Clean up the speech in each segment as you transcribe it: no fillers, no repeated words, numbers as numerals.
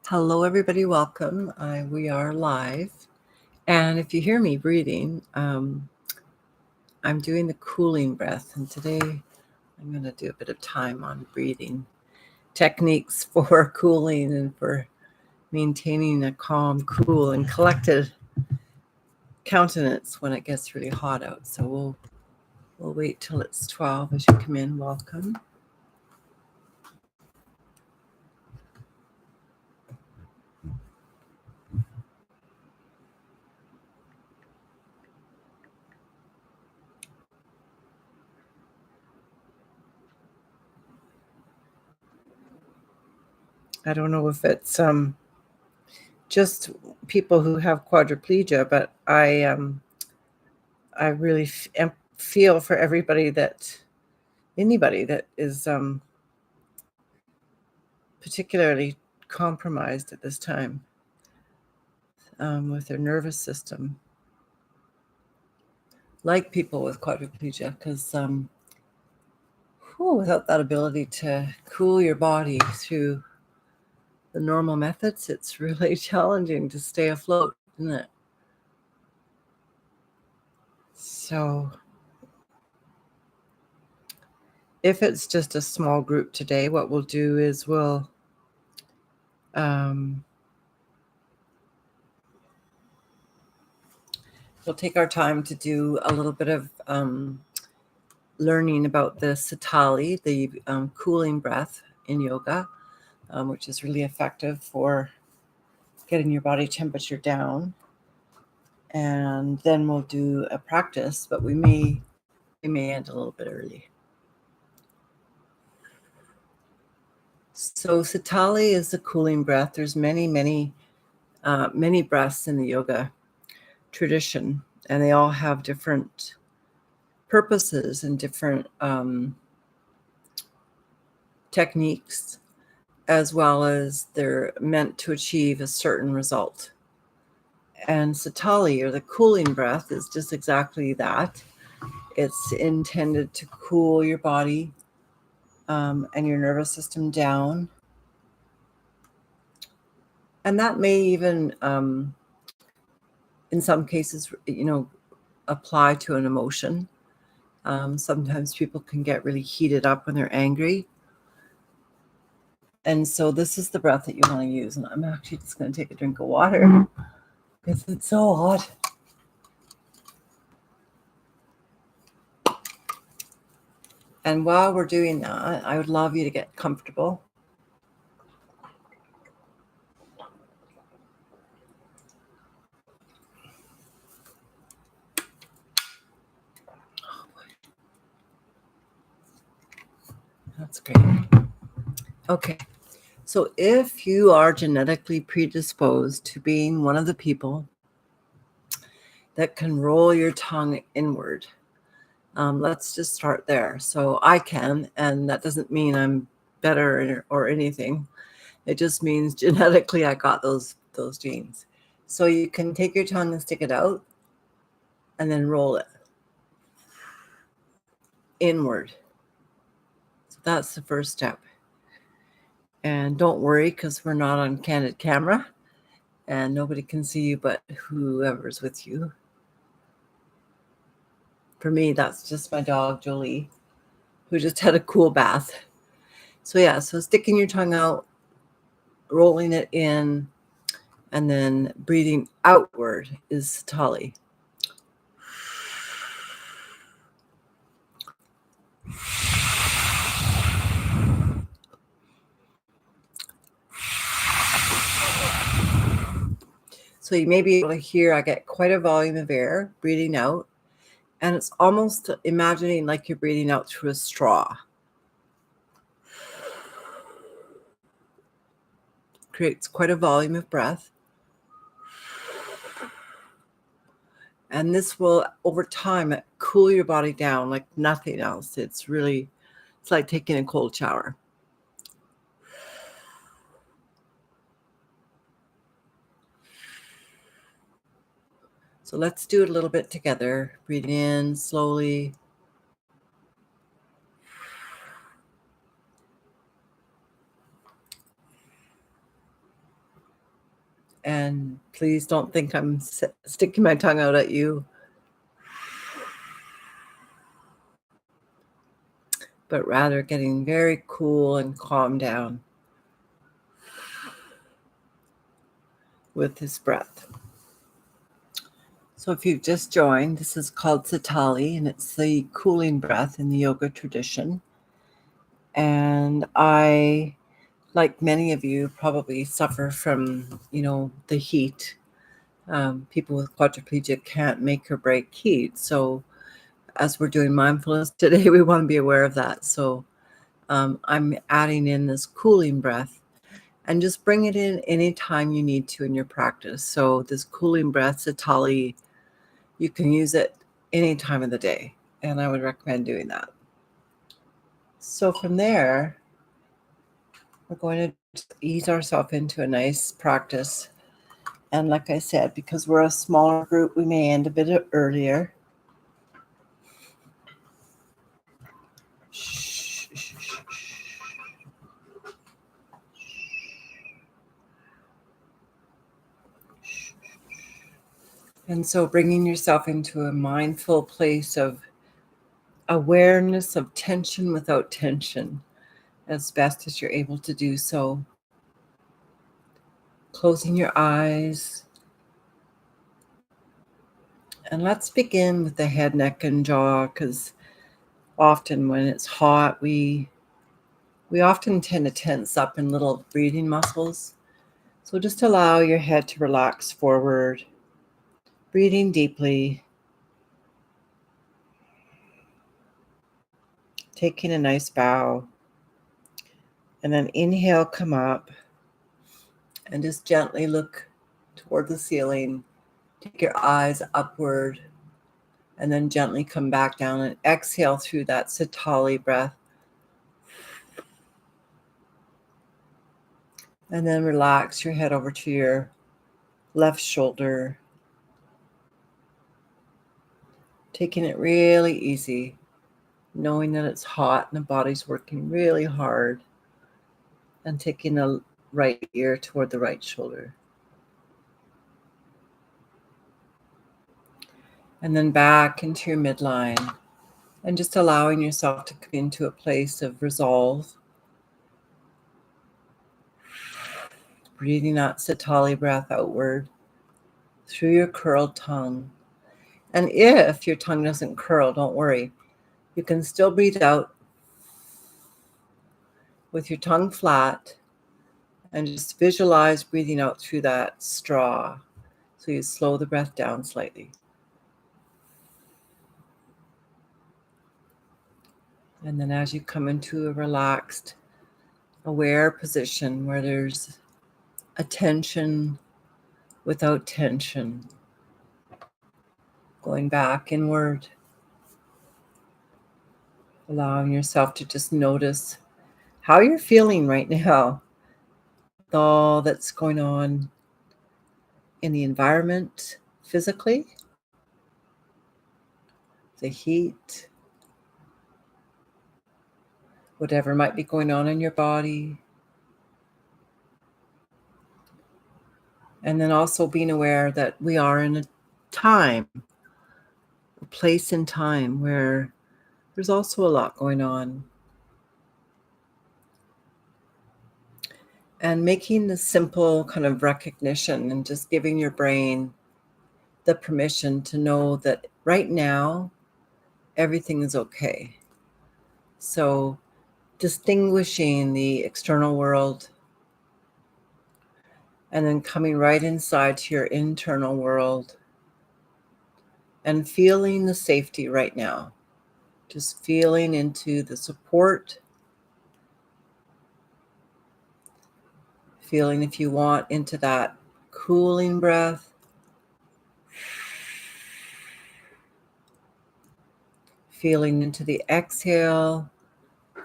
Hello, everybody. Welcome. We are live. And if you hear me breathing, I'm doing the cooling breath. And today I'm going to do a bit of time on breathing techniques for cooling and for maintaining a calm, cool, and collected countenance when it gets really hot out. So we'll wait till it's 12 as you come in. Welcome. I don't know if it's just people who have quadriplegia, but I really feel for anybody that is particularly compromised at this time with their nervous system, like people with quadriplegia, because without that ability to cool your body through the normal methods, it's really challenging to stay afloat, isn't it? So if it's just a small group today, what we'll do is we'll take our time to do a little bit of learning about the Satali, the cooling breath in yoga, which is really effective for getting your body temperature down. And then we'll do a practice, but we may end a little bit early. So Satali is the cooling breath. There's many breaths in the yoga tradition, and they all have different purposes and different techniques, as well as they're meant to achieve a certain result. And Satali, or the cooling breath, is just exactly that. It's intended to cool your body and your nervous system down. And that may even, in some cases, apply to an emotion. Sometimes people can get really heated up when they're angry. And so this is the breath that you want to use. And I'm actually just going to take a drink of water because it's so hot. And while we're doing that, I would love you to get comfortable. That's great. Okay. So if you are genetically predisposed to being one of the people that can roll your tongue inward, let's just start there. So I can, and that doesn't mean I'm better or anything. It just means genetically I got those genes. So you can take your tongue and stick it out and then roll it inward. So that's the first step. And don't worry, because we're not on candid camera and nobody can see you but whoever's with you. For me, that's just my dog, Jolie, who just had a cool bath. So sticking your tongue out, rolling it in, and then breathing outward is Satali. So you may be able to hear I get quite a volume of air breathing out, and it's almost imagining like you're breathing out through a straw. Creates quite a volume of breath. And this will, over time, cool your body down like nothing else. It's like taking a cold shower. So let's do it a little bit together. Breathe in slowly. And please don't think I'm sticking my tongue out at you, but rather getting very cool and calm down with this breath. So if you've just joined, this is called Satali, and it's the cooling breath in the yoga tradition. And I, like many of you, probably suffer from, the heat. People with quadriplegia can't make or break heat. So as we're doing mindfulness today, we want to be aware of that. So I'm adding in this cooling breath, and just bring it in anytime you need to in your practice. So this cooling breath, Satali, you can use it any time of the day, and I would recommend doing that. So from there, we're going to ease ourselves into a nice practice. And like I said, because we're a smaller group, we may end a bit earlier. And so bringing yourself into a mindful place of awareness of tension without tension, as best as you're able to do so. Closing your eyes. And let's begin with the head, neck, and jaw, because often when it's hot, we often tend to tense up in little breathing muscles. So just allow your head to relax forward, breathing deeply, taking a nice bow, and then inhale, come up, and just gently look toward the ceiling. Take your eyes upward, and then gently come back down and exhale through that Satali breath. And then relax your head over to your left shoulder, taking it really easy, knowing that it's hot and the body's working really hard, and taking the right ear toward the right shoulder. And then back into your midline, and just allowing yourself to come into a place of resolve. Breathing that Satali breath outward through your curled tongue. And if your tongue doesn't curl, don't worry. You can still breathe out with your tongue flat, and just visualize breathing out through that straw. So you slow the breath down slightly. And then as you come into a relaxed, aware position where there's attention without tension, going back inward, allowing yourself to just notice how you're feeling right now, with all that's going on in the environment physically, the heat, whatever might be going on in your body. And then also being aware that we are in a place in time where there's also a lot going on. And making the simple kind of recognition and just giving your brain the permission to know that right now, everything is okay. So distinguishing the external world and then coming right inside to your internal world and feeling the safety right now. Just feeling into the support, feeling, if you want, into that cooling breath, feeling into the exhale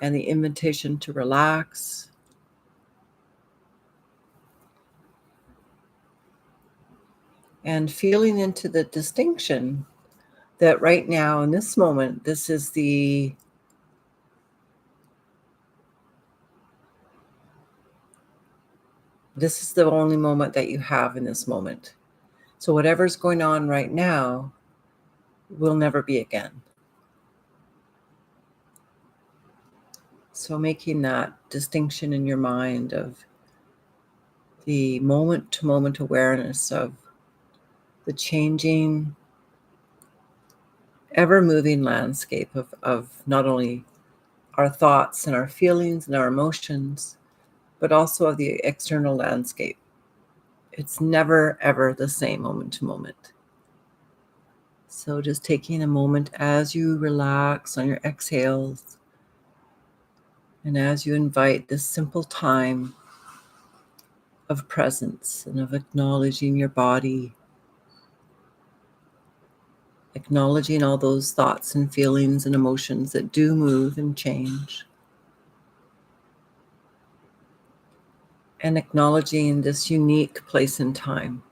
and the invitation to relax. And feeling into the distinction that right now, in this moment, this is the This is the only moment that you have in this moment. So whatever's going on right now will never be again. So making that distinction in your mind of the moment-to-moment awareness of the changing, ever-moving landscape of not only our thoughts and our feelings and our emotions, but also of the external landscape. It's never, ever the same moment to moment. So just taking a moment as you relax on your exhales and as you invite this simple time of presence and of acknowledging your body, acknowledging all those thoughts and feelings and emotions that do move and change, and acknowledging this unique place in time.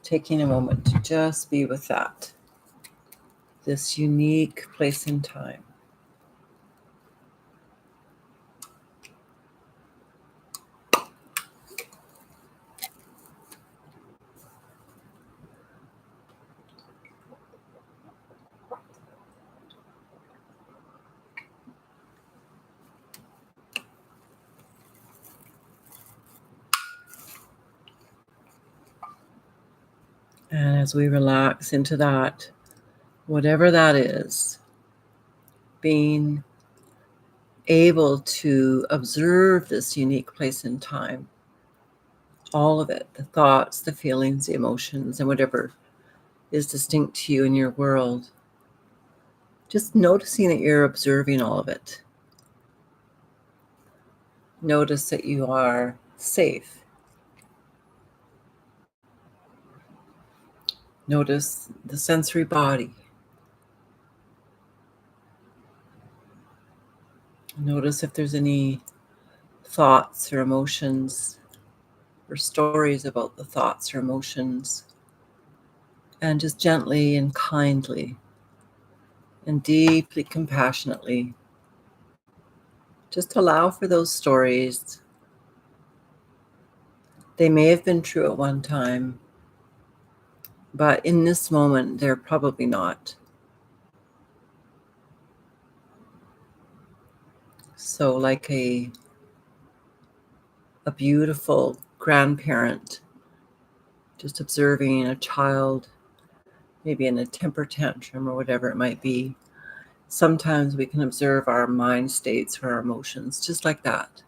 Taking a moment to just be with that, this unique place in time. And as we relax into that, whatever that is, being able to observe this unique place in time, all of it, the thoughts, the feelings, the emotions, and whatever is distinct to you in your world, just noticing that you're observing all of it. Notice that you are safe. Notice the sensory body. Notice if there's any thoughts or emotions or stories about the thoughts or emotions. And just gently and kindly and deeply compassionately, just allow for those stories. They may have been true at one time, but in this moment, they're probably not. So like a beautiful grandparent, just observing a child, maybe in a temper tantrum or whatever it might be. Sometimes we can observe our mind states or our emotions just like that,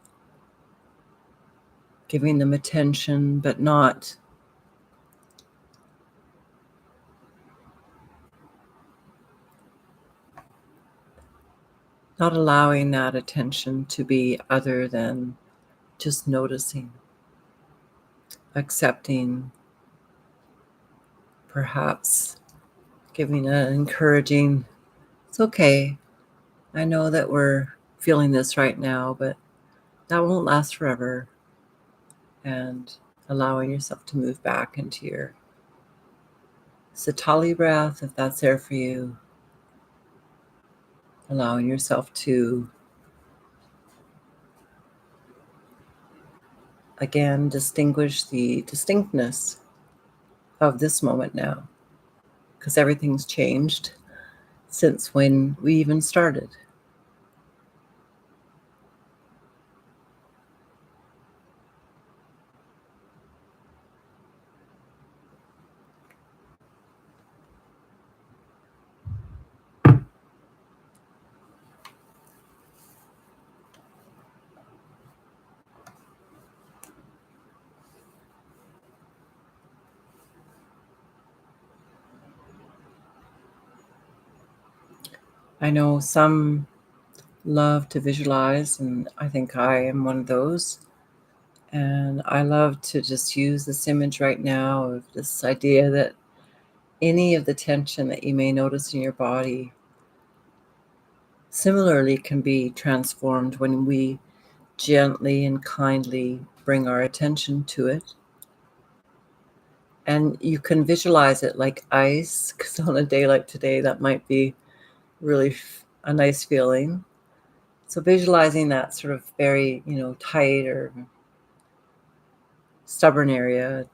giving them attention, but not allowing that attention to be other than just noticing, accepting, perhaps giving an encouraging, it's okay. I know that we're feeling this right now, but that won't last forever. And allowing yourself to move back into your Satali breath, if that's there for you. Allowing yourself to, again, distinguish the distinctness of this moment now, because everything's changed since when we even started. I know some love to visualize, and I think I am one of those. And I love to just use this image right now of this idea that any of the tension that you may notice in your body similarly can be transformed when we gently and kindly bring our attention to it. And you can visualize it like ice, because on a day like today, that might be really a nice feeling. So visualizing that sort of very, tight or stubborn area,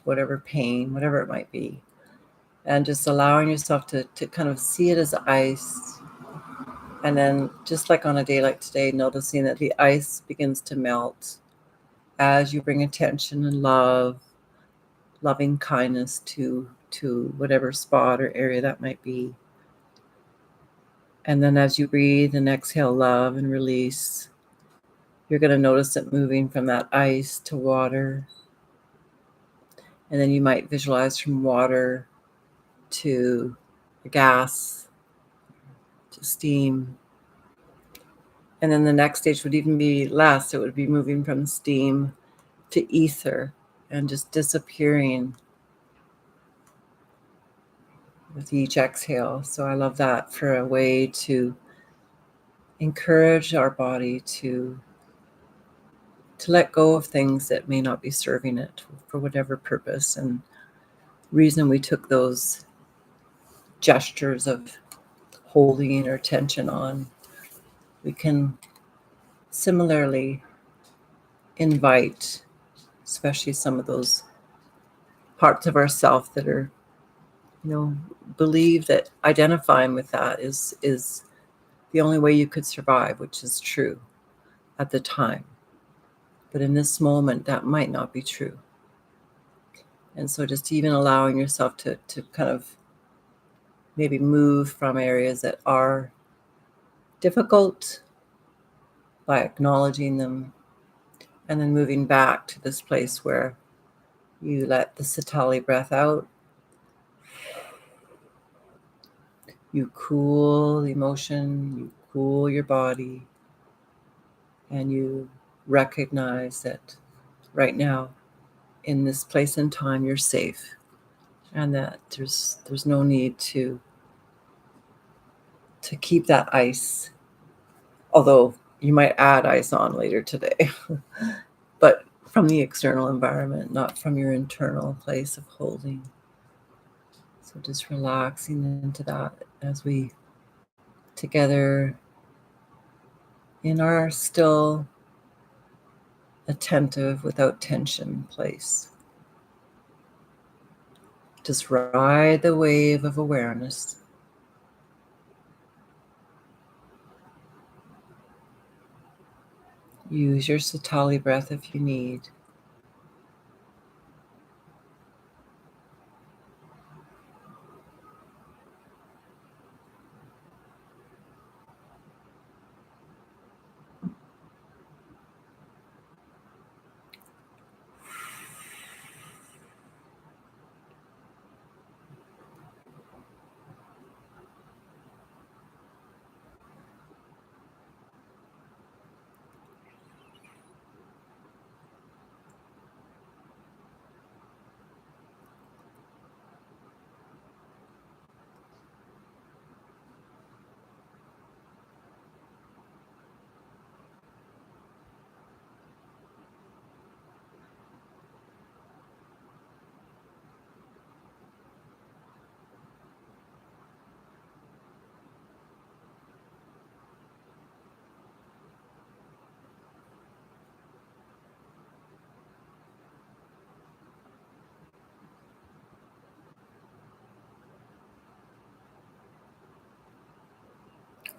whatever pain, whatever it might be, and just allowing yourself to kind of see it as ice. And then just like on a day like today, noticing that the ice begins to melt as you bring attention and loving kindness to whatever spot or area that might be. And then as you breathe and exhale love and release, you're going to notice it moving from that ice to water. And then you might visualize from water to gas, to steam. And then the next stage would even be less. It would be moving from steam to ether and just disappearing with each exhale. So I love that for a way to encourage our body to let go of things that may not be serving it for whatever purpose and reason we took those gestures of holding or tension on. We can similarly invite, especially some of those parts of ourself that are, believe that identifying with that is the only way you could survive, which is true at the time. But in this moment, that might not be true. And so just even allowing yourself to kind of maybe move from areas that are difficult by acknowledging them, and then moving back to this place where you let the Satali breath out. You cool the emotion, you cool your body, and you recognize that right now, in this place and time, you're safe, and that there's no need to keep that ice, although you might add ice on later today, but from the external environment, not from your internal place of holding. So just relaxing into that as we together in our still, attentive, without tension place. Just ride the wave of awareness. Use your Satali breath if you need.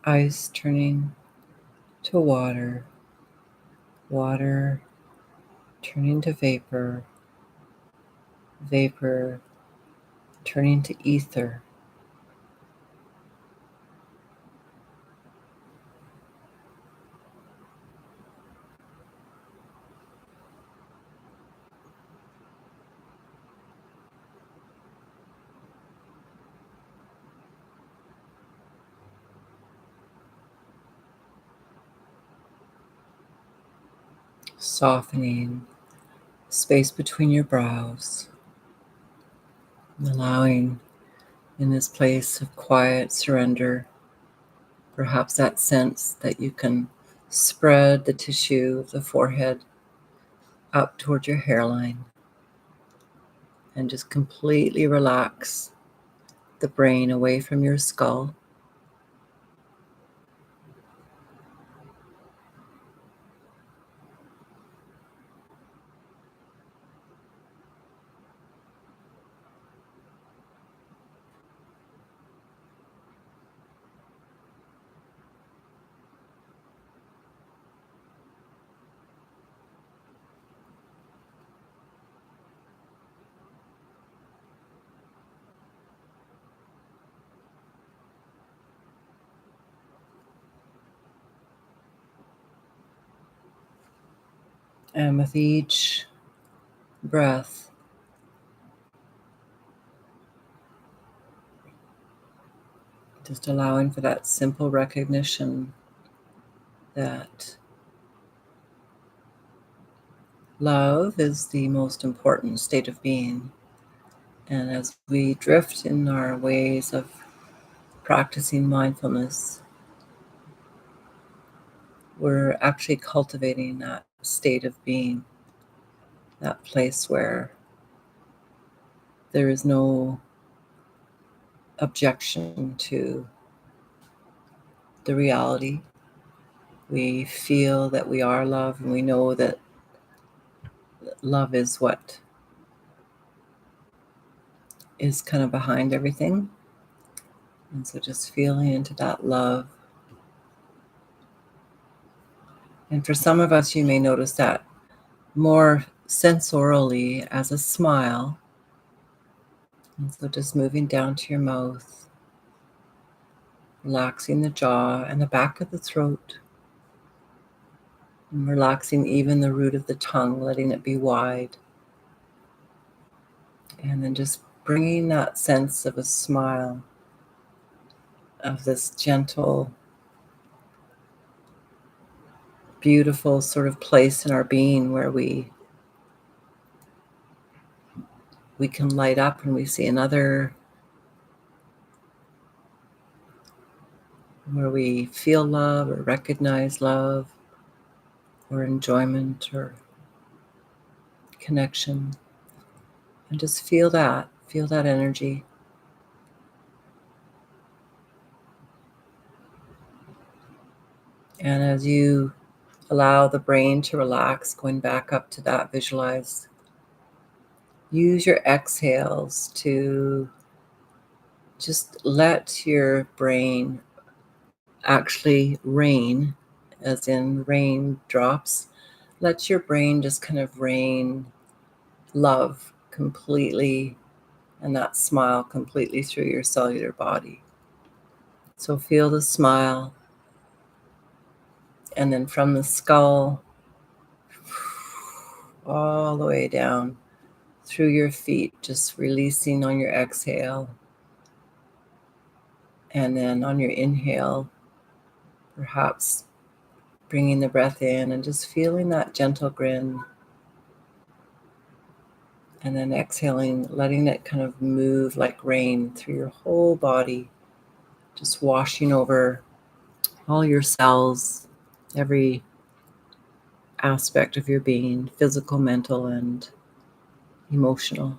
Ice turning to water, water turning to vapor, vapor turning to ether. Softening space between your brows, and allowing in this place of quiet surrender, perhaps that sense that you can spread the tissue of the forehead up towards your hairline and just completely relax the brain away from your skull. And with each breath, just allowing for that simple recognition that love is the most important state of being. And as we drift in our ways of practicing mindfulness, we're actually cultivating that state of being, that place where there is no objection to the reality. We feel that we are love, and we know that love is what is kind of behind everything. And so just feeling into that love. And for some of us, you may notice that more sensorially as a smile. And so just moving down to your mouth, relaxing the jaw and the back of the throat, and relaxing even the root of the tongue, letting it be wide. And then just bringing that sense of a smile, of this gentle, beautiful sort of place in our being where we can light up and we see another, where we feel love or recognize love or enjoyment or connection. And just feel that energy. And as you allow the brain to relax, going back up to that visualize, use your exhales to just let your brain actually rain, as in rain drops. Let your brain just kind of rain love completely, and that smile completely through your cellular body. So feel the smile, and then from the skull all the way down through your feet, just releasing on your exhale. And then on your inhale, perhaps bringing the breath in and just feeling that gentle grin. And then exhaling, letting it kind of move like rain through your whole body, just washing over all your cells, every aspect of your being, physical, mental, and emotional.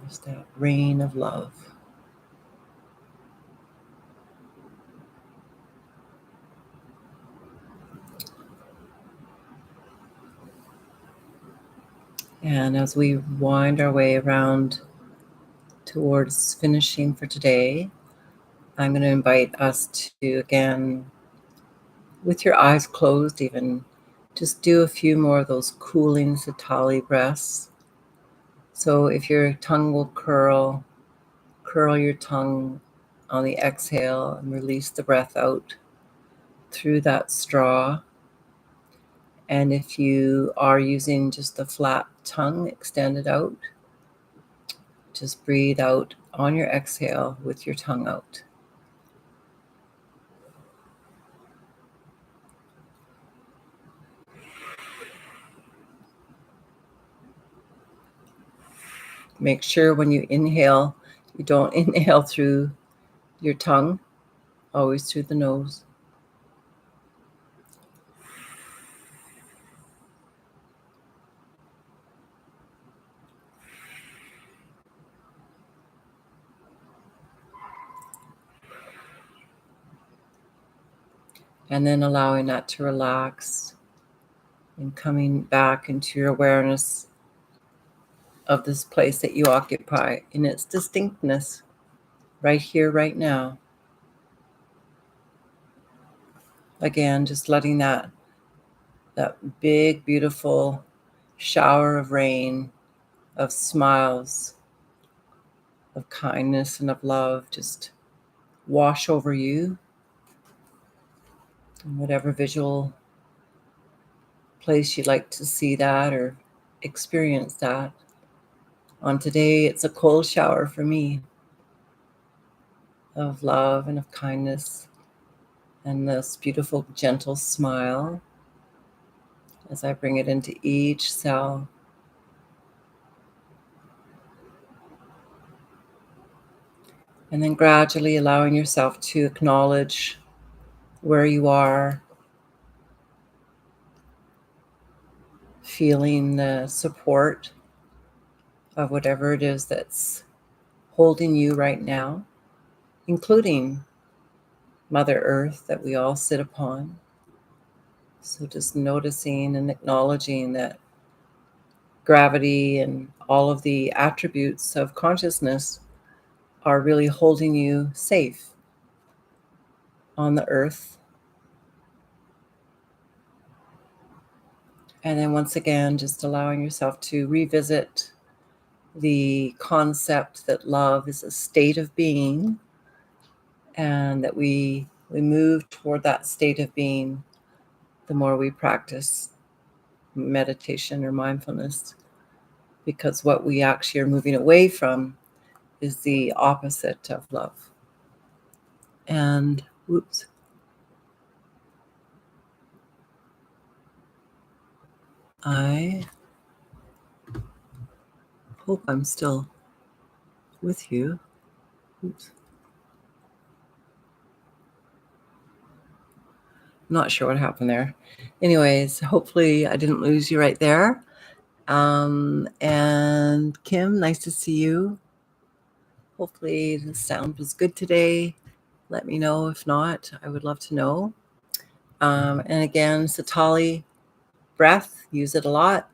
Just that rain of love. And as we wind our way around towards finishing for today, I'm going to invite us to, again, with your eyes closed even, just do a few more of those cooling Satali breaths. So if your tongue will curl your tongue on the exhale and release the breath out through that straw. And if you are using just the flat tongue extended out, just breathe out on your exhale with your tongue out. Make sure when you inhale, you don't inhale through your tongue, always through the nose. And then allowing that to relax and coming back into your awareness of this place that you occupy in its distinctness, right here, right now. Again, just letting that big, beautiful shower of rain, of smiles, of kindness and of love just wash over you. And whatever visual place you'd like to see that or experience that. On today, it's a cold shower for me of love and of kindness and this beautiful, gentle smile as I bring it into each cell. And then gradually allowing yourself to acknowledge where you are, feeling the support of whatever it is that's holding you right now, including Mother Earth that we all sit upon. So just noticing and acknowledging that gravity and all of the attributes of consciousness are really holding you safe on the earth. And then once again, just allowing yourself to revisit the concept that love is a state of being, and that we move toward that state of being the more we practice meditation or mindfulness, because what we actually are moving away from is the opposite of love. And I hope I'm still with you. Not sure what happened there. Anyways, hopefully I didn't lose you right there. And Kim, nice to see you. Hopefully the sound was good today. Let me know if not. I would love to know. And again, Satali, breath, use it a lot.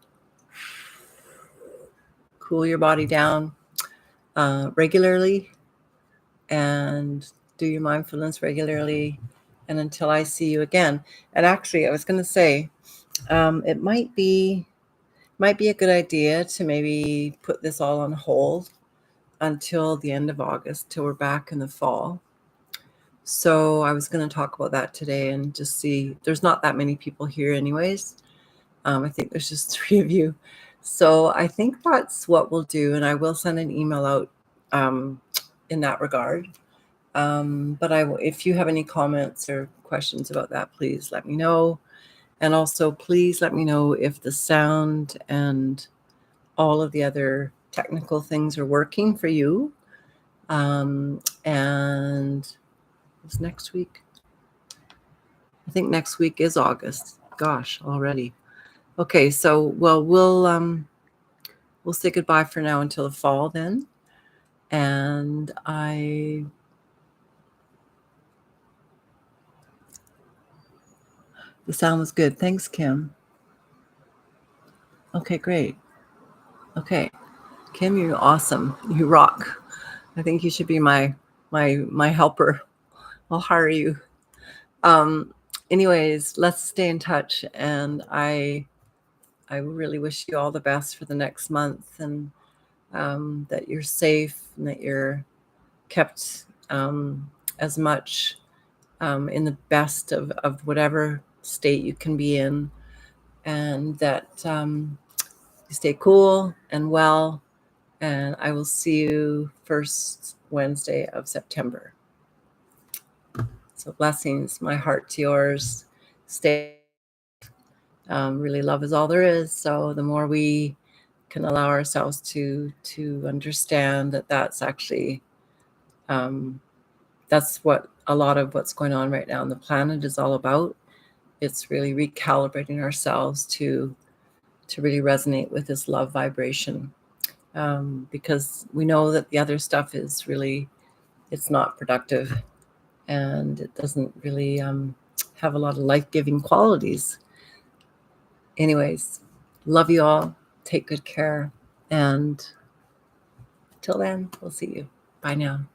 Cool your body down regularly, and do your mindfulness regularly. And until I see you again. And actually, I was going to say, it might be a good idea to maybe put this all on hold until the end of August, till we're back in the fall. So I was going to talk about that today and just see. There's not that many people here anyways. I think there's just 3 of you. So I think that's what we'll do. And I will send an email out in that regard. But if you have any comments or questions about that, please let me know. And also, please let me know if the sound and all of the other technical things are working for you. And it's next week. I think next week is August. Gosh, already. Okay, so we'll say goodbye for now until the fall then. And the sound was good. Thanks, Kim. Okay, great. Okay, Kim, you're awesome. You rock. I think you should be my helper. I'll hire you. Anyways, let's stay in touch, and I really wish you all the best for the next month, and that you're safe and that you're kept as much in the best of whatever state you can be in, and that you stay cool and well. And I will see you first Wednesday of September. So blessings, my heart to yours. Stay. Really, love is all there is. So the more we can allow ourselves to understand that that's actually that's what a lot of what's going on right now on the planet is all about. It's really recalibrating ourselves to really resonate with this love vibration, because we know that the other stuff is really, it's not productive, and it doesn't really have a lot of life-giving qualities. Anyways, love you all. Take good care. And till then, we'll see you. Bye now.